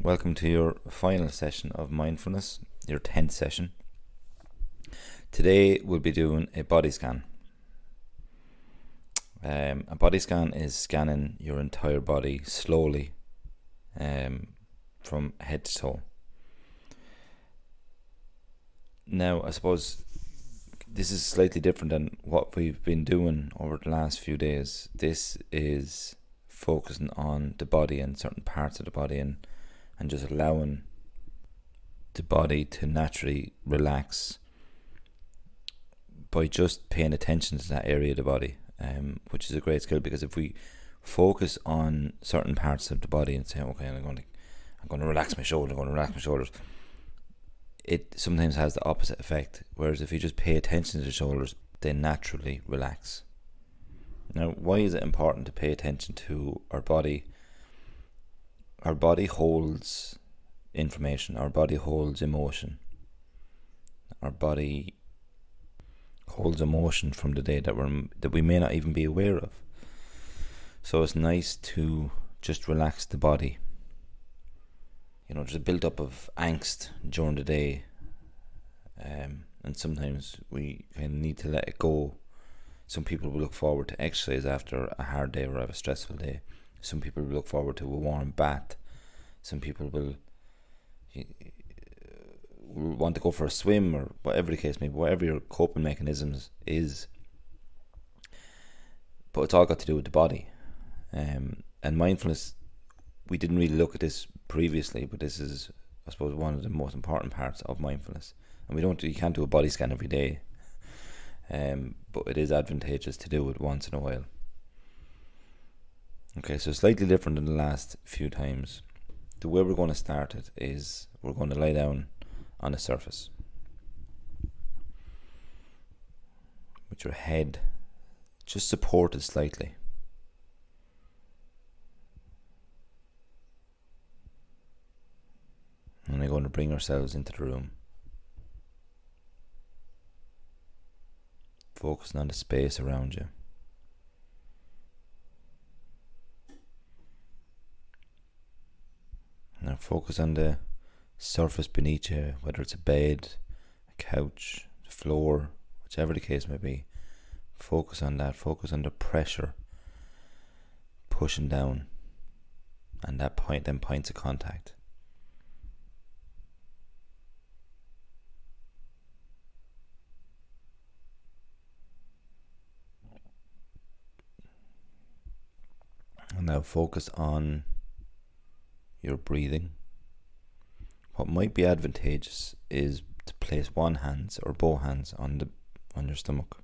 Welcome to your final session of mindfulness, your 10th session. Today we'll be doing a body scan. A body scan is scanning your entire body slowly from head to toe. Now, I suppose this is slightly different than what we've been doing over the last few days. This is focusing on the body and certain parts of the body and just allowing the body to naturally relax by just paying attention to that area of the body, which is a great skill, because if we focus on certain parts of the body and say, okay, I'm going to relax my shoulder, I'm going to relax my shoulders, it sometimes has the opposite effect. Whereas if you just pay attention to the shoulders, they naturally relax. Now, why is it important to pay attention to our body? Our body holds information. Our body holds emotion. Our body holds emotion from the day that we may not even be aware of. So it's nice to just relax the body. There's a build-up of angst during the day, and sometimes we kind of need to let it go. Some people will look forward to exercise after a hard day or a stressful day. Some people will look forward to a warm bath. Some people will want to go for a swim, or whatever the case may be, whatever your coping mechanisms is. But it's all got to do with the body. And mindfulness, we didn't really look at this previously, but this is, I suppose, one of the most important parts of mindfulness. And you can't do a body scan every day, but it is advantageous to do it once in a while. Okay, so slightly different than the last few times. The way we're going to start it is we're going to lie down on a surface with your head just supported slightly. And we're going to bring ourselves into the room, focusing on the space around you. Now focus on the surface beneath you, whether it's a bed, a couch, the floor, whichever the case may be. Focus on that. Focus on the pressure pushing down, and them points of contact. And now focus on your breathing. What might be advantageous is to place one hand or both hands on your stomach.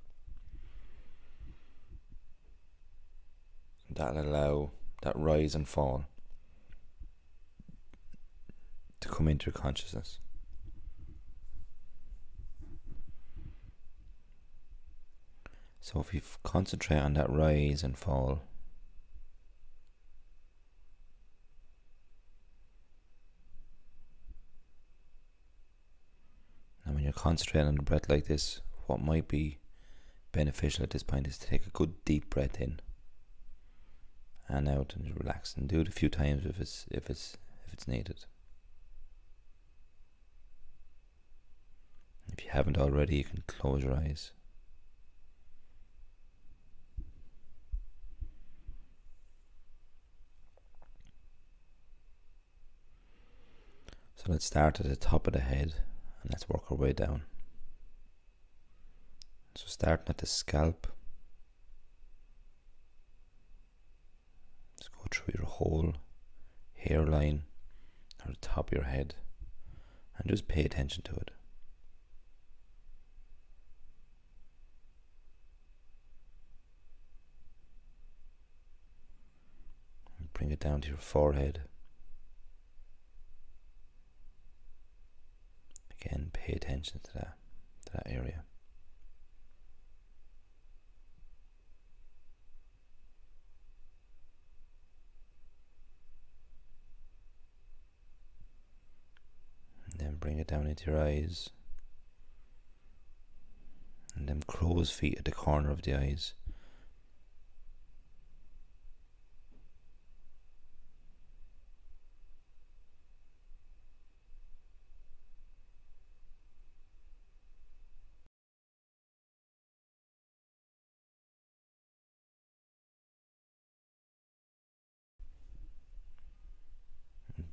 That'll allow that rise and fall to come into your consciousness. So if you concentrate on that rise and fall, and when you're concentrating on the breath like this, what might be beneficial at this point is to take a good deep breath in and out and relax, and do it a few times if it's needed. If you haven't already, you can close your eyes. So let's start at the top of the head and let's work our way down. So starting at the scalp, let's go through your whole hairline or the top of your head and just pay attention to it. And bring it down to your forehead. Again, pay attention to that area. And then bring it down into your eyes. And then crow's feet at the corner of the eyes.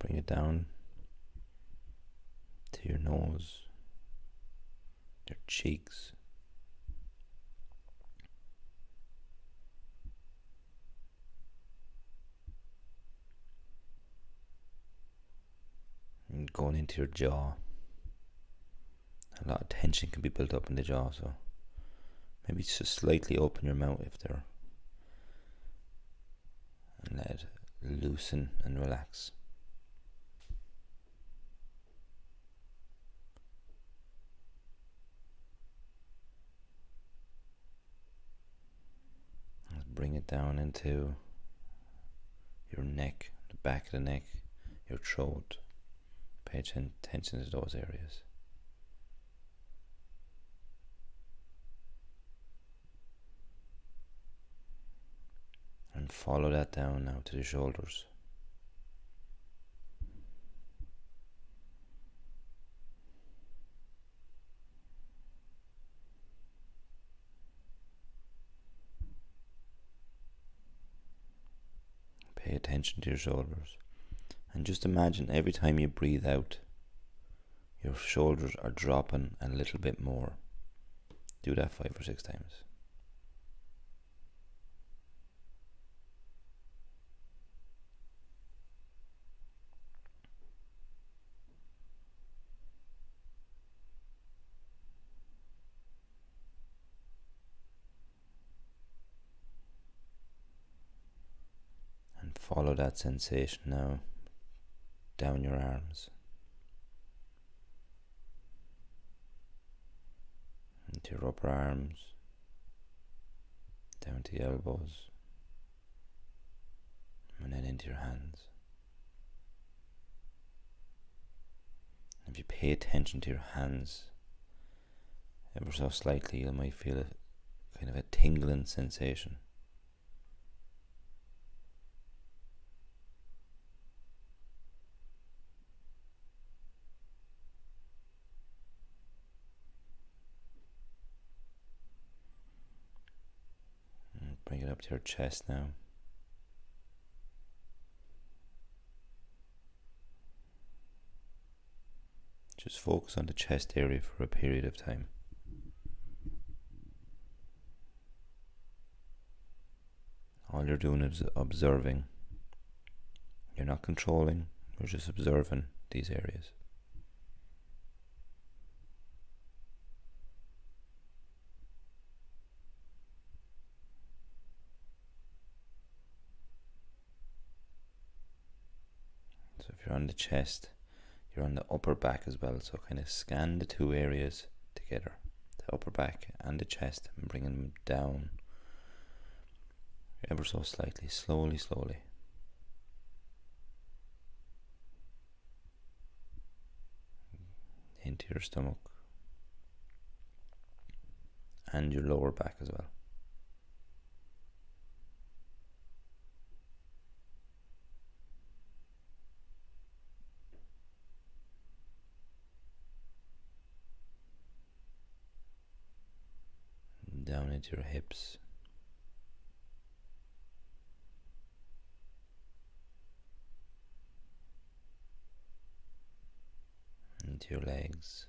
Bring it down to your nose, your cheeks, and going into your jaw. A lot of tension can be built up in the jaw, so maybe just slightly open your mouth if there, and let it loosen and relax. Let's bring it down into your neck, the back of the neck, your throat. Pay attention to those areas. And follow that down now to the shoulders. Pay attention to your shoulders. And just imagine every time you breathe out, your shoulders are dropping a little bit more. Do that 5 or 6 times. And follow that sensation now down your arms, into your upper arms, down to the elbows, and then into your hands. If you pay attention to your hands ever so slightly, you might feel a kind of a tingling sensation. Bring it up to your chest now. Just focus on the chest area for a period of time. All you're doing is observing. You're not controlling, you're just observing these areas. So if you're on the chest, you're on the upper back as well, so kind of scan the two areas together, the upper back and the chest, and bring them down ever so slightly, slowly into your stomach and your lower back as well. Down into your hips, into your legs,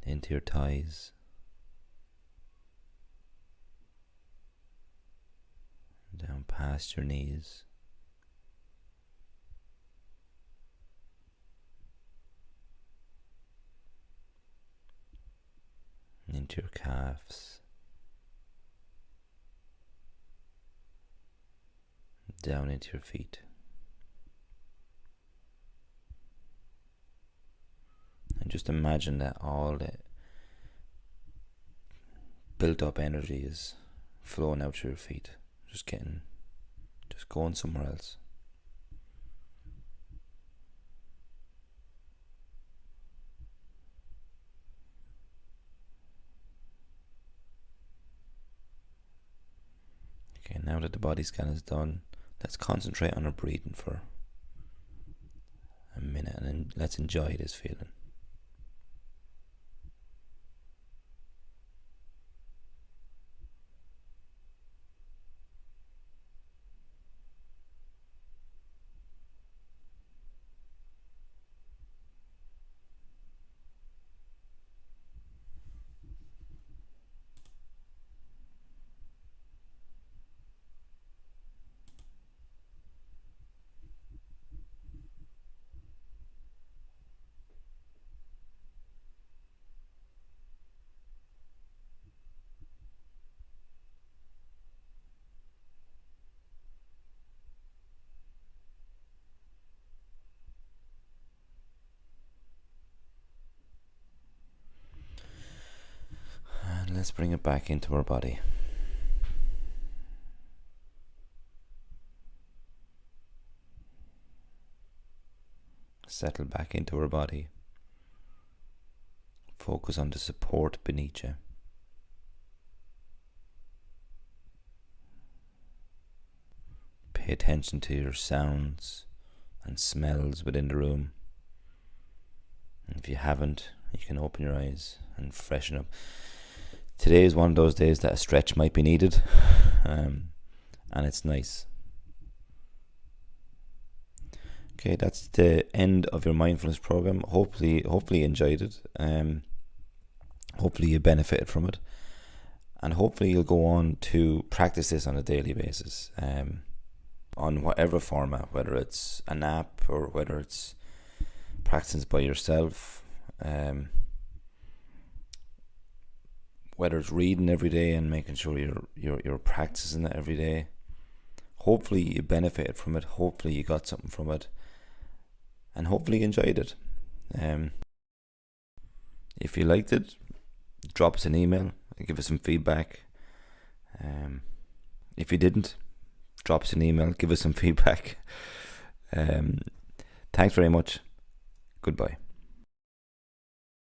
into your thighs, down past your knees, into your calves, down into your feet. And just imagine that all the built up energy is flowing out through your feet, just going somewhere else. Okay, now that the body scan is done, let's concentrate on our breathing for a minute, and then let's enjoy this feeling. let's bring it back into our body. Settle back into our body. Focus on the support beneath you. Pay attention to your sounds and smells within the room. And if you haven't, you can open your eyes and freshen up. Today is one of those days that a stretch might be needed, and it's nice. Okay, that's the end of your mindfulness program. Hopefully you enjoyed it. Hopefully you benefited from it, and hopefully you'll go on to practice this on a daily basis, on whatever format, whether it's an app or whether it's practicing by yourself, whether it's reading every day and making sure you're practicing it every day. Hopefully you benefited from it. Hopefully you got something from it, and hopefully you enjoyed it. If you liked it, drop us an email, give us some feedback. If you didn't, drop us an email, give us some feedback. Thanks very much. Goodbye.